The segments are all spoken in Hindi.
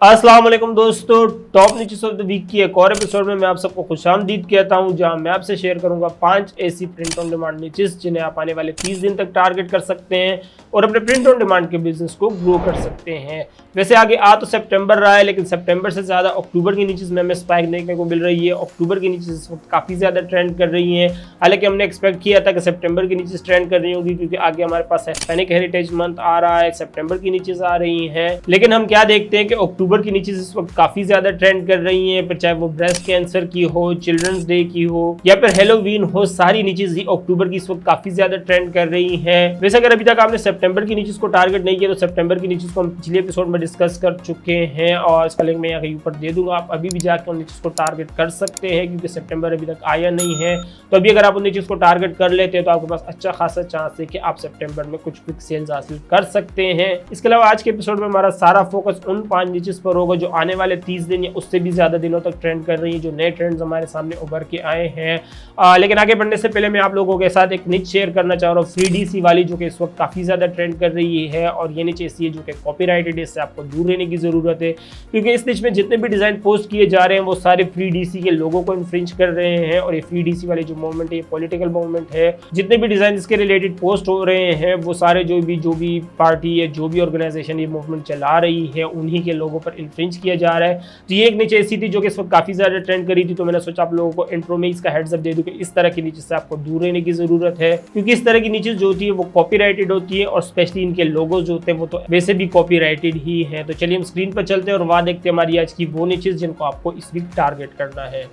अस्सलाम वालेकुम दोस्तों, top news of the week की एक और एपिसोड में मैं आप सबको खुशामदीद कहता हूं, जहां मैं आपसे शेयर करूंगा 5 ऐसी प्रिंट ऑन डिमांड नीचेस जिन्हें आप आने वाले 30 दिन तक टारगेट कर सकते हैं और अपने प्रिंट ऑन डिमांड के बिजनेस को ग्रो कर सकते हैं। वैसे आगे आ तो सितंबर रहा है, लेकिन सितंबर से ज़्यादा अक्टूबर की नीचेस में हमें स्पाइक देखने को मिल रही है। अक्टूबर की नीचेस इस वक्त काफ़ी ज़्यादा ट्रेंड कर रही हैं। हालांकि हमने एक्सपेक्ट किया था कि सितंबर की नीचेस ट्रेंड कर रही होगी, क्योंकि आगे हमारे पास हिस्पैनिक हेरिटेज मंथ आ रहा है, सितंबर की नीचेस आ रही हैं। लेकिन हम क्या देखते हैं कि अक्टूबर की नीचेस इस वक्त काफ़ी ज़्यादा ट्रेंड कर रही हैं, फिर चाहे वो ब्रेस्ट कैंसर की हो, चिल्ड्रंस डे की हो या फिर हेलोवीन हो, सारी नीचेस ही अक्टूबर की इस वक्त काफ़ी ज़्यादा ट्रेंड कर रही हैं। वैसे अगर अभी तक आपने सितंबर की नीचेस को टारगेट नहीं किया तो सितंबर की नीचेस को हम पिछले एपिसोड में डिस्कस कर चुके हैं और इसका लिंक मैं यहाँ कहीं ऊपर दे दूंगा। आप अभी भी जाकर उन नीचेस को टारगेट कर सकते हैं, क्योंकि सितंबर अभी तक आया नहीं है। तो अभी अगर आप उन नीचेस को टारगेट कर लेते हैं तो आपके पास अच्छा खासा चांस है कि आप सितंबर में कुछ क्विक सेल्स हासिल कर सकते हैं। इसके अलावा आज के एपिसोड में हमारा सारा फोकस उन 5 नीचेस पर होगा जो आने वाले 30 दिन या उससे भी ज्यादा दिनों तक ट्रेंड कर रही है, जो नए ट्रेंड्स हमारे सामने उभर के आए हैं। लेकिन आगे बढ़ने से पहले मैं आप लोगों के साथ एक निच शेयर करना चाह रहा हूँ, फ्री डीसी वाली, जो कि इस वक्त काफी ज्यादा ट्रेंड कर रही है। और ये निच ऐसी है जो कि कॉपीराइटेड है, इससे आपको दूर रहने की जरूरत है, क्योंकि इस निच में जितने भी डिजाइन पोस्ट किए जा रहे हैं वो सारे फ्री डीसी के लोगों को इन्फ्रिंज कर रहे हैं। और ये फ्री डीसी वाली जो मूवमेंट है, ये पॉलिटिकल मूवमेंट है। जितने भी डिजाइन इसके रिलेटेड पोस्ट हो रहे हैं वो सारे जो भी पार्टी है, जो भी ऑर्गेनाइजेशन ये मूवमेंट चला रही है, उन्हीं के लोगों पर इन्फ्रिंज किया जा रहा है। तो ये एक नीचे ऐसी थी जो कि इस वक्त काफी ज्यादा ट्रेंड करी थी, तो मैंने सोचा आप लोगों को इंट्रो में इसका हेड्स अप दे दूं कि इस तरह की नीचे से आपको दूर रहने की जरूरत है, क्योंकि इस तरह की नीचे जो होती है वो कॉपीराइटेड होती है और स्पेशली इनके लोगो जो होते हैं वो तो वैसे भी कॉपीराइटेड ही है। तो चलिए हम स्क्रीन पर चलते हैं और वहां देखते हैं हमारी आज की वो नीचे जिनको आपको इस वीक टारगेट करना है।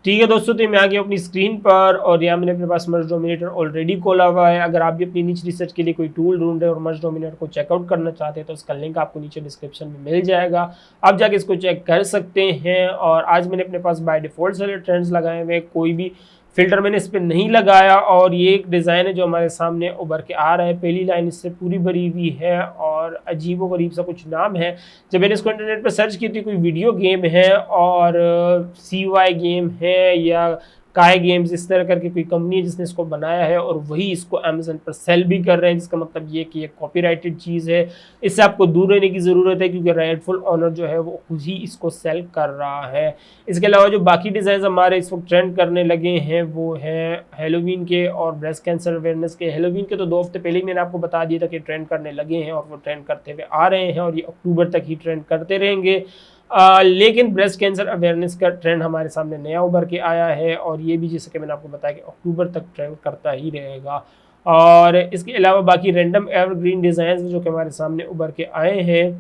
ठीक है दोस्तों, तो मैं आ गया अपनी स्क्रीन पर और यहाँ मैंने अपने पास मर्ज डोमिनेटर ऑलरेडी खोला हुआ है। अगर आप भी अपनी नीच रिसर्च के लिए कोई टूल ढूंढ रहे हैं और मर्ज डोमिनेटर को चेकआउट करना चाहते हैं तो इसका लिंक आपको नीचे डिस्क्रिप्शन में मिल जाएगा, आप जाके इसको चेक कर सकते हैं। और आज मैंने अपने पास बाय डिफॉल्ट सारे ट्रेंड्स लगाए हुए, कोई भी फिल्टर मैंने इस पर नहीं लगाया। और ये एक डिज़ाइन है जो हमारे सामने उभर के आ रहा है। पहली लाइन इससे पूरी भरी हुई है और अजीब व गरीब सा कुछ नाम है। जब मैंने इसको इंटरनेट पर सर्च की थी, कोई वीडियो गेम है और CY गेम है या काय गेम्स इस तरह करके कोई कंपनी है जिसने इसको बनाया है और वही इसको अमेजन पर सेल भी कर रहे हैं, जिसका मतलब ये कि ये कॉपीराइटेड चीज़ है। इससे आपको दूर रहने की ज़रूरत है, क्योंकि राइटफुल ऑनर जो है वो खुद ही इसको सेल कर रहा है। इसके अलावा जो बाकी डिज़ाइन हमारे इस वक्त ट्रेंड करने लगे हैं वो हैं हेलोवीन के और ब्रेस्ट कैंसर अवेयरनेस के। हेलोवीन के तो 2 हफ्ते पहले ही मैंने आपको बता दिया था कि ट्रेंड करने लगे हैं और वो ट्रेंड करते हुए आ रहे हैं और ये अक्टूबर तक ही ट्रेंड करते रहेंगे। लेकिन ब्रेस्ट कैंसर अवेयरनेस का ट्रेंड हमारे सामने नया उभर के आया है और ये भी जैसे कि मैंने आपको बताया कि अक्टूबर तक ट्रेंड करता ही रहेगा। और इसके अलावा बाकी रैंडम एवरग्रीन डिज़ाइन जो कि हमारे सामने उभर के आए हैं,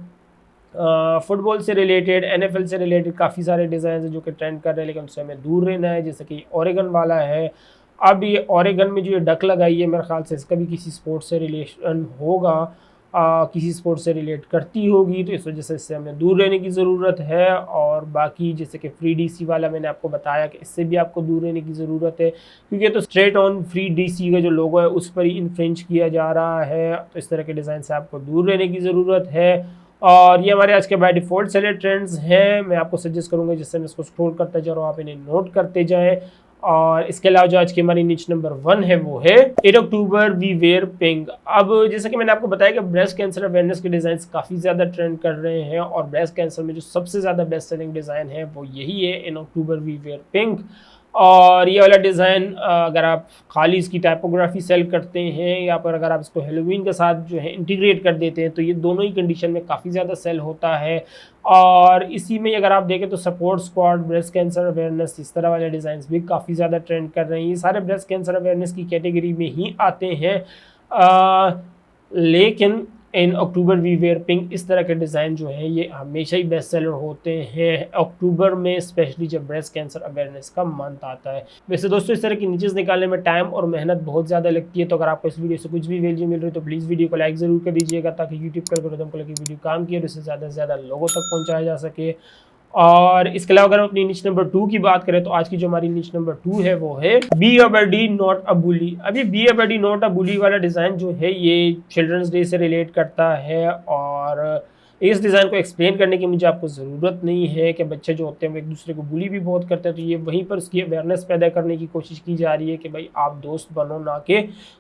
फुटबॉल से रिलेटेड, NFL से रिलेटेड काफ़ी सारे डिज़ाइन हैं जो कि ट्रेंड कर रहे हैं, लेकिन उससे हमें दूर रहना है। जैसे कि ओरेगन वाला है, अब ये ओरेगन में जो ये डक लगाई है मेरे ख्याल से इसका भी किसी स्पोर्ट्स से रिलेशन होगा, किसी स्पोर्ट से रिलेट करती होगी, तो इस वजह से इससे हमें दूर रहने की ज़रूरत है। और बाकी जैसे कि फ्री डीसी वाला मैंने आपको बताया कि इससे भी आपको दूर रहने की ज़रूरत है, क्योंकि तो स्ट्रेट ऑन फ्री डीसी का जो लोगो है उस पर ही इन्फ्रिंज किया जा रहा है। तो इस तरह के डिज़ाइन से आपको दूर रहने की ज़रूरत है। और ये हमारे आज के बाय डिफ़ॉल्ट सेलेक्ट ट्रेंड्स हैं। मैं आपको सजेस्ट करूँगा जिससे मैं इसको स्क्रॉल करते जा रहा हूँ, आप इन्हें नोट करते जाएँ। और इसके अलावा जो आज की हमारी नीच नंबर 1 है वो है 8 अक्टूबर वी वेयर पिंक। अब जैसा कि मैंने आपको बताया कि ब्रेस्ट कैंसर अवेयरनेस के डिज़ाइन काफ़ी ज़्यादा ट्रेंड कर रहे हैं और ब्रेस्ट कैंसर में जो सबसे ज़्यादा बेस्ट सेलिंग डिज़ाइन है वो यही है, 8 अक्टूबर वी वेयर पिंक। और ये वाला डिज़ाइन अगर आप खाली इसकी टाइपोग्राफी सेल करते हैं या पर अगर आप इसको हेलोवीन के साथ जो है इंटीग्रेट कर देते हैं तो ये दोनों ही कंडीशन में काफ़ी ज़्यादा सेल होता है। और इसी में अगर आप देखें तो support squad, breast cancer awareness, इस तरह वाले डिज़ाइंस भी काफ़ी ज़्यादा ट्रेंड कर रहे हैं। ये सारे ब्रेस्ट कैंसर अवेयरनेस की कैटेगरी में ही आते हैं। लेकिन इन अक्टूबर वी वेयर पिंक इस तरह के डिज़ाइन जो हैं ये हमेशा ही बेस्ट सेलर होते हैं अक्टूबर में, स्पेशली जब ब्रेस्ट कैंसर अवेयरनेस का मंथ आता है। वैसे दोस्तों इस तरह की नीचेस निकालने में टाइम और मेहनत बहुत ज़्यादा लगती है, तो अगर आपको इस वीडियो से कुछ भी वैल्यू मिल रही है तो प्लीज़ वीडियो को लाइक ज़रूर कर दीजिएगा, ताकि यूट्यूब का एल्गोरिथम को लगे वीडियो काम की और इससे ज़्यादा से ज़्यादा लोगों तक पहुँचाया जा सके। और इसके अलावा अगर हम अपनी नीच नंबर 2 की बात करें तो आज की जो हमारी नीच नंबर 2 है वो है be a birdie not a bully. अभी be a birdie not a bully वाला डिज़ाइन जो है ये चिल्ड्रंस डे से रिलेट करता है और इस डिज़ाइन को एक्सप्लेन करने की मुझे आपको ज़रूरत नहीं है कि बच्चे जो होते हैं वो एक दूसरे को बुली भी बहुत करते हैं, तो ये वहीं पर उसकी अवेयरनेस पैदा करने की कोशिश की जा रही है कि भाई आप दोस्त बनो ना कि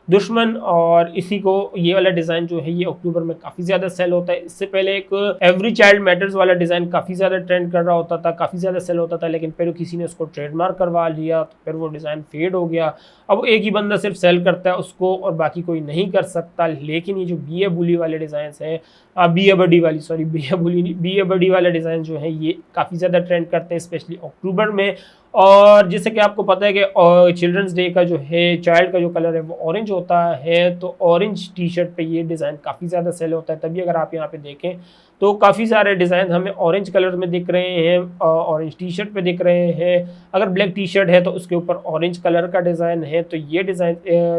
दुश्मन। और इसी को ये वाला डिज़ाइन जो है ये अक्टूबर में काफ़ी ज़्यादा सेल होता है। इससे पहले एक एवरी चाइल्ड मैटर्स वाला डिज़ाइन काफ़ी ज़्यादा ट्रेंड कर रहा होता था, काफ़ी ज़्यादा सेल होता था, लेकिन फिर किसी ने उसको ट्रेडमार्क करवा लिया तो फिर वो डिज़ाइन फेड हो गया। अब एक ही बंदा सिर्फ सेल करता है उसको और बाकी कोई नहीं कर सकता। लेकिन ये जो बी ए बुली वाले डिज़ाइन हैं, बी ए बडी वाली, सॉरी बी ए बुली नहीं, बी ए बडी वाला डिज़ाइन जो है ये काफ़ी ज़्यादा ट्रेंड करते हैं स्पेशली अक्टूबर में। और जैसे कि आपको पता है कि चिल्ड्रंस डे का जो है चाइल्ड का जो कलर है वो ऑरेंज होता है, तो ऑरेंज टी शर्ट पे ये डिज़ाइन काफ़ी ज़्यादा सेल होता है। तभी अगर आप यहाँ पे देखें तो काफ़ी सारे डिज़ाइन हमें ऑरेंज कलर में दिख रहे हैं, ऑरेंज टी शर्ट पे दिख रहे हैं। अगर ब्लैक टी शर्ट है तो उसके ऊपर ऑरेंज कलर का डिज़ाइन है। तो ये डिज़ाइन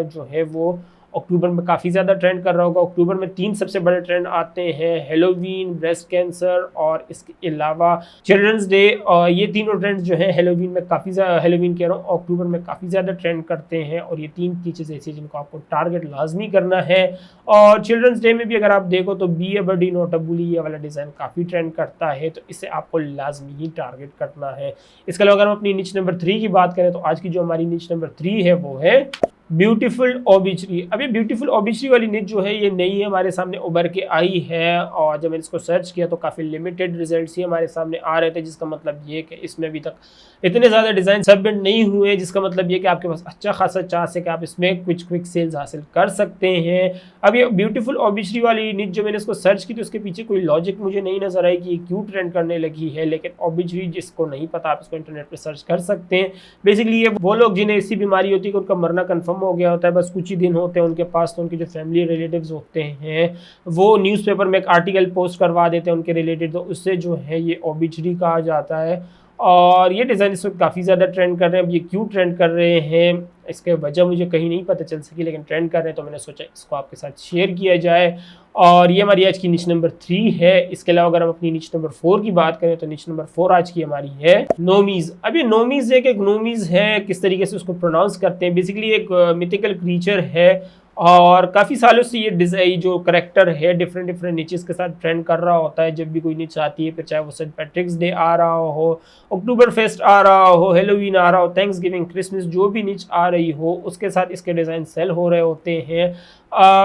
जो है वो अक्टूबर में काफ़ी ज़्यादा ट्रेंड कर रहा होगा। अक्टूबर में 3 सबसे बड़े ट्रेंड आते हैं, हेलोवीन, ब्रेस्ट कैंसर और इसके अलावा चिल्ड्रंस डे। और ये तीनों ट्रेंड्स जो है हेलोवीन में काफ़ी ज़्यादा, हेलोवीन कह रहा हूँ, अक्टूबर में काफ़ी ज़्यादा ट्रेंड करते हैं। और ये 3 चीज़ें ऐसी जिनको आपको टारगेट लाजमी करना है। और चिल्ड्रंस डे में भी अगर आप देखो तो B A buddy not a बुली ये वाला डिज़ाइन काफ़ी ट्रेंड करता है, तो इसे आपको लाजमी ही टारगेट करना है। इसके अलावा अगर हम अपनी निच नंबर 3 की बात करें तो आज की जो हमारी निच नंबर 3 है वो है ब्यूटीफुल ओबिचरी। अब ये ब्यूटीफुल ओबिचरी वाली निच जो है ये नई हमारे सामने उभर के आई है, और जब मैंने इसको सर्च किया तो काफ़ी लिमिटेड रिजल्ट्स ही हमारे सामने आ रहे थे, जिसका मतलब ये कि इसमें अभी तक इतने ज़्यादा डिज़ाइन सबमिट नहीं हुए, जिसका मतलब ये कि आपके पास अच्छा खासा चांस है कि आप इसमें कुछ क्विक सेल्स हासिल कर सकते हैं। अब ये ब्यूटीफुल ओबिचरी वाली निच जो मैंने इसको सर्च की तो उसके पीछे कोई लॉजिक मुझे नहीं नजर आई कि ये क्यों ट्रेंड करने लगी है, लेकिन ओबिचरी जिसको नहीं पता आप इसको इंटरनेट पर सर्च कर सकते हैं। बेसिकली ये वो लोग जिन्हें ऐसी बीमारी होती है कि उनका मरना कन्फर्म हो गया होता है, बस कुछ ही दिन होते हैं उनके पास, तो उनके जो फैमिली रिलेटिव्स होते हैं वो न्यूज़पेपर में एक आर्टिकल पोस्ट करवा देते हैं उनके रिलेटेड, तो उससे जो है ये ओबिचरी कहा जाता है। और ये डिज़ाइन इस वक्त काफ़ी ज़्यादा ट्रेंड कर रहे हैं। अब ये क्यों ट्रेंड कर रहे हैं इसके वजह मुझे कहीं नहीं पता चल सकी, लेकिन ट्रेंड कर रहे हैं तो मैंने सोचा इसको आपके साथ शेयर किया जाए। और ये हमारी आज की निच नंबर 3 है। इसके अलावा अगर हम अपनी निच नंबर 4 की बात करें तो निच नंबर 4 आज की हमारी है नोमीज। अब ये नोमीज एक ग्नोमीज है, किस तरीके से उसको प्रोनाउंस करते हैं, बेसिकली एक मिथिकल क्रीचर है और काफ़ी सालों से ये डिज़ाइन जो करेक्टर है डिफरेंट डिफरेंट निचेस के साथ ट्रेंड कर रहा होता है। जब भी कोई निच आती है, फिर चाहे वो सेंट पैट्रिक्स डे आ रहा हो, अक्टूबर फेस्ट आ रहा हो, हेलोवीन आ रहा हो, थैंक्स गिविंग, क्रिसमस, जो भी निच आ रही हो उसके साथ इसके डिज़ाइन सेल हो रहे होते हैं।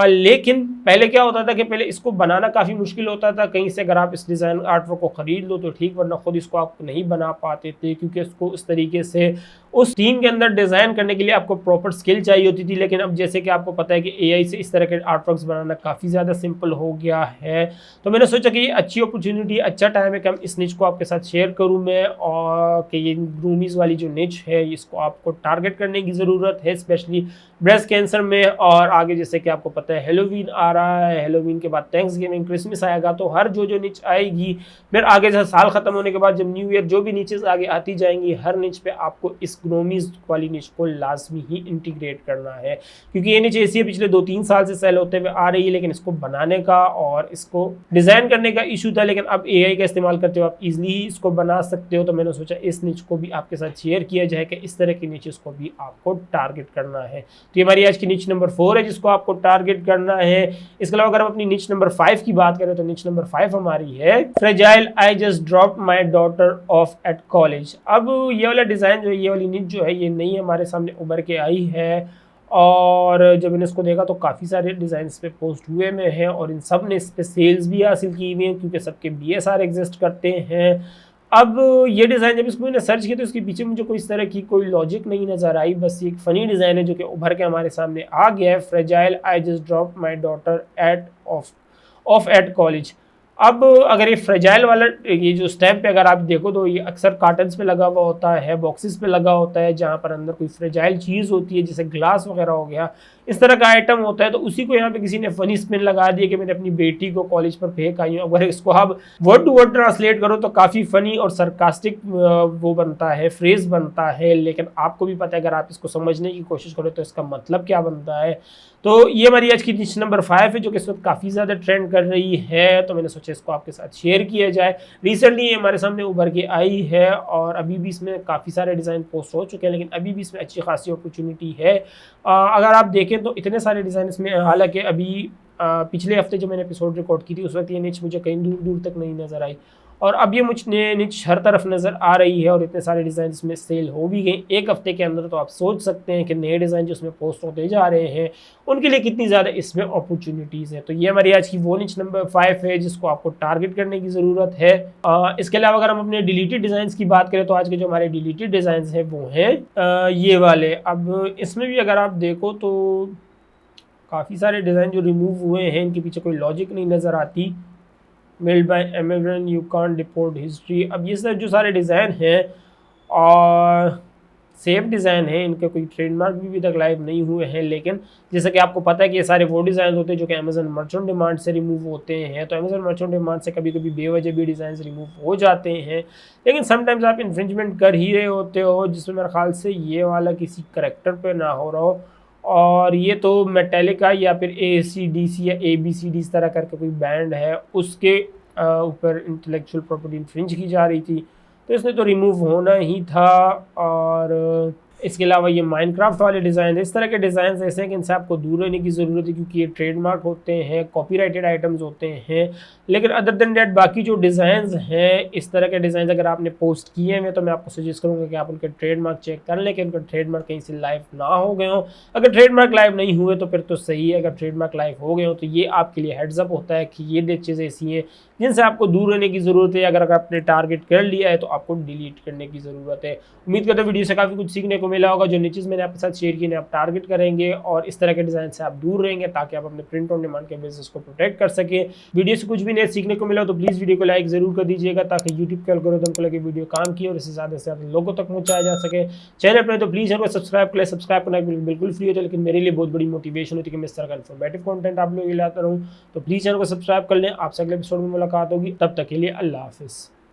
लेकिन पहले क्या होता था कि पहले इसको बनाना काफ़ी मुश्किल होता था, कहीं से अगर आप इस डिज़ाइन आर्टवर्क को ख़रीद लो तो ठीक, वरना खुद इसको आप नहीं बना पाते थे, क्योंकि इसको उस तरीके से उस टीम के अंदर डिज़ाइन करने के लिए आपको प्रॉपर स्किल चाहिए होती थी। लेकिन अब जैसे कि आपको पता है कि एआई से इस तरह के आर्टवर्क्स बनाना काफ़ी ज़्यादा सिंपल हो गया है, तो मैंने सोचा कि ये अच्छी अपॉर्चुनिटी, अच्छा टाइम है कि हम इस निच को आपके साथ शेयर करूँ मैं, और कि ये ग्रूमीज वाली जो निच है इसको आपको टारगेट करने की ज़रूरत है, स्पेशली ब्रेस्ट कैंसर में। और आगे जैसे कि आपको पता है हेलोवीन आ रहा है, हेलोवीन के बाद थैंक्स गिविंग, क्रिसमस आएगा, तो हर जो निच आएगी, फिर आगे जैसे साल ख़त्म होने के बाद जब न्यू ईयर जो भी नीचेस आगे आती जाएंगी, हर निच पे आपको इस ग्नोमीज वाली निच को लाजमी ही इंटीग्रेट करना है, क्योंकि ये निच ऐसी है पिछले 2-3 साल से सेल होते हुए आ रही है, लेकिन इसको बनाने का और इसको डिज़ाइन करने का इशू था। लेकिन अब एआई का इस्तेमाल करते हो आप इजीली ही इसको बना सकते हो, तो मैंने सोचा इस निच को भी आपके साथ शेयर किया जाए कि इस तरह की निचेस को भी आपको टारगेट करना है। तो ये हमारी आज की निच नंबर 4 है जिसको आपको टारगेट करना है। इसके अलावा अगर हम अपनी निच नंबर 5 की बात करें तो निच नंबर 5 हमारी है fragile, I just drop my daughter of at college. अब ये वाला डिज़ाइन जो है, ये वाली निच जो है, ये नई हमारे सामने उभर के आई है, और जब मैंने इसको देखा तो काफ़ी सारे डिज़ाइन इस पे पोस्ट हुए में हैं, और इन सब ने इस पे सेल्स भी हासिल की हुई हैं, क्योंकि सबके BSR एग्जिस्ट करते हैं। अब ये डिज़ाइन जब इसको मैंने सर्च किया तो इसके पीछे मुझे कोई इस तरह की कोई लॉजिक नहीं नज़र आई, बस एक फ़नी डिज़ाइन है जो कि उभर के हमारे सामने आ गया है, fragile, I just drop my daughter of at college. अब अगर ये फ्रेजाइल वाला ये जो स्टैम्प पे अगर आप देखो तो ये अक्सर कार्टन्स पे लगा हुआ होता है, बॉक्सेस पे लगा होता है, जहाँ पर अंदर कोई फ्रेजाइल चीज़ होती है, जैसे ग्लास वगैरह हो गया, इस तरह का आइटम होता है। तो उसी को यहाँ पे किसी ने फनी स्पिन लगा दिया कि मैंने अपनी बेटी को कॉलेज पर फेंक आई हूँ। अगर इसको आप वर्ड टू वर्ड ट्रांसलेट करो तो काफ़ी फ़नी और सरकास्टिक वो बनता है, फ्रेज़ बनता है, लेकिन आपको भी पता है अगर आप इसको समझने की कोशिश करो तो इसका मतलब क्या बनता है। तो ये हमारी आज की निच नंबर 5 है जो कि इस वक्त काफ़ी ज़्यादा ट्रेंड कर रही है, तो मैंने सोचा इसको आपके साथ शेयर किया जाए। रिसेंटली ये हमारे सामने उभर के आई है और अभी भी इसमें काफ़ी सारे डिज़ाइन पोस्ट हो चुके हैं, लेकिन अभी भी इसमें अच्छी खासी अपॉर्चुनिटी है। अगर आप देखें तो इतने सारे डिज़ाइन इसमें, हालांकि अभी पिछले हफ्ते जब मैंने एपिसोड रिकॉर्ड की थी उस वक्त ये निच मुझे कहीं दूर दूर तक नहीं नज़र आई, और अब ये मुझे निच हर तरफ नज़र आ रही है और इतने सारे डिज़ाइन इसमें सेल हो भी गए एक हफ्ते के अंदर। तो आप सोच सकते हैं कि नए डिज़ाइन जो इसमें पोस्ट होते जा रहे हैं उनके लिए कितनी ज़्यादा इसमें अपॉर्चुनिटीज़ है। तो ये हमारी आज की वो निच नंबर 5 है जिसको आपको टारगेट करने की ज़रूरत है। इसके अलावा अगर हम अपने डिलीटेड डिज़ाइन की बात करें तो आज के जो हमारे डिलीटेड डिज़ाइन हैं वो हैं ये वाले। अब इसमें भी अगर आप देखो तो काफ़ी सारे डिज़ाइन जो रिमूव हुए हैं इनके पीछे कोई लॉजिक नहीं नज़र आती। Meld by Amazon, you can't deport history. अब ये सब जो सारे डिज़ाइन हैं और सेफ डिज़ाइन है, इनके कोई ट्रेडमार्क भी अभी तक लाइव नहीं हुए हैं, लेकिन जैसा कि आपको पता है कि ये सारे वो डिज़ाइन होते हैं जो कि अमेजन मर्चेंट डिमांड से रिमूव होते हैं। तो अमेजन मर्चेंट डिमांड से कभी कभी बेवजह भी डिज़ाइन रिमूव हो जाते हैं, लेकिन समटाइम्स आप इन्फ्रिंजमेंट कर ही रहे होते हो, जिसमें मेरे ख्याल से ये वाला किसी करेक्टर पर ना हो रहा हो, और ये तो मेटालिका या फिर ACDC या ABCD इस तरह करके कोई बैंड है उसके ऊपर इंटेलेक्चुअल प्रॉपर्टी इन्फ्रिंज की जा रही थी, तो इसने तो रिमूव होना ही था। और इसके अलावा ये माइनक्राफ्ट वाले डिज़ाइन है, इस तरह के डिज़ाइन ऐसे हैं कि इनसे आपको दूर रहने की ज़रूरत है क्योंकि ये ट्रेडमार्क होते हैं, कॉपीराइटेड आइटम्स होते हैं। लेकिन अदर देन डेट बाकी जो डिज़ाइन हैं इस तरह के डिज़ाइन अगर आपने पोस्ट किए हैं तो मैं आपको सजेस्ट करूँगा कि आप उनके ट्रेडमार्क चेक कर लें कि उनका ट्रेडमार्क कहीं से लाइव ना हो गए हो। अगर ट्रेडमार्क लाइव नहीं हुए तो फिर तो सही है, अगर ट्रेडमार्क लाइव हो गए हो तो ये आपके लिए हेड्सअप होता है कि ये चीज़ें ऐसी हैं जिनसे आपको दूर रहने की ज़रूरत है। अगर आपने टारगेट कर लिया है तो आपको डिलीट करने की ज़रूरत है। उम्मीद करते हैं वीडियो से काफ़ी कुछ सीखने को मिला होगा। जो नीचे मैंने आपके साथ शेयर किए आप टारगेट करेंगे और इस तरह के डिज़ाइन से आप दूर रहेंगे ताकि आप अपने प्रिंट ऑन डिमांड के बिजनेस को प्रोटेक्ट कर सकें। वीडियो से कुछ भी नया सीखने को मिला तो प्लीज़ वीडियो को लाइक ज़रूर कर दीजिएगा ताकि यूट्यूब के एल्गोरिथम को लगे वीडियो काम की और इसे ज़्यादा से ज़्यादा लोगों तक पहुँचाया जा सके। चैनल पर तो प्लीज़ चैनल को सब्सक्राइब कर ले, सब्सक्राइब करना बिल्कुल फ्री होता है, लेकिन मेरे लिए बहुत बड़ी मोटिवेशन होती है कि मैं इस तरह का इन्फॉर्मेटिव कंटेंट आप लोगों के लिए लाता रहूँ। तो प्लीज़ चैनल को सब्सक्राइब कर लें। आपसे अगले एपिसोड में मुलाकात होगी, तब तक के लिए अल्लाह हाफिज़।